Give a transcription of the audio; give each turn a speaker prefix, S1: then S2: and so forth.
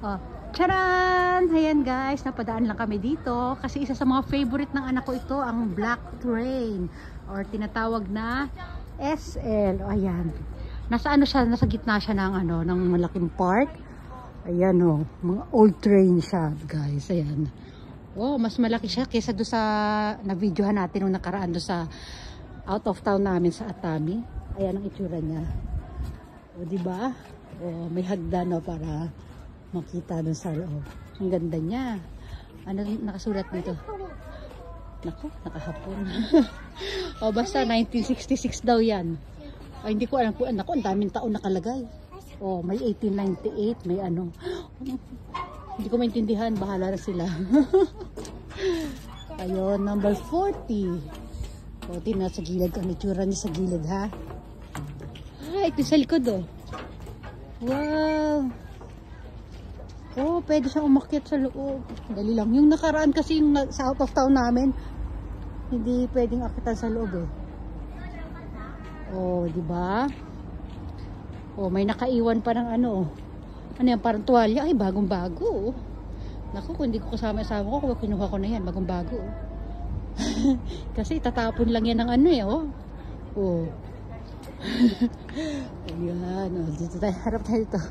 S1: Oh, charan! Ayan guys, napadaan lang kami dito kasi isa sa mga favorite ng anak ko ito, ang Black Train or tinatawag na SL. O, ayan. Nasa ano siya, nasa gitna siya ng ano, ng malaking park. Ayan oh, mga old train siya, guys. Ayan. Oh, mas malaki siya kaysa do sa na-videohan natin nung nakaraan do sa out of town namin sa Atami. Ayan ang itsura niya. O, di ba? O, may hagdan no, para makita dun sa loob. Ang ganda niya. Ano nakasulat dito? Naku, nakahapon. O, basta 1966 daw yan. Ay, hindi ko alam po. Naku, ang daming taon nakalagay. O, may 1898, may ano. Hindi ko maintindihan. Bahala na sila. Ayun, number 40. O, tingnan sa gilid. Ang itsura niya sa gilid, ha? Ah, ito sa likod, oh. Wow! Oh, pwede siyang umakyat sa loob. Dali lang. Yung nakaraan kasi yung sa out of town namin, hindi pwedeng akitan sa loob eh. Oh, di ba? Oh, may nakaiwan pa ng ano. Ano yan, parang tuwalya. Ay, bagong-bago. Naku, kung hindi ko kasama ko, kung kinuha ko na yan, bagong-bago. Kasi tatapon lang yan ng ano eh, oh. Oh. Ayan, oh, dito tayo, harap tayo dito.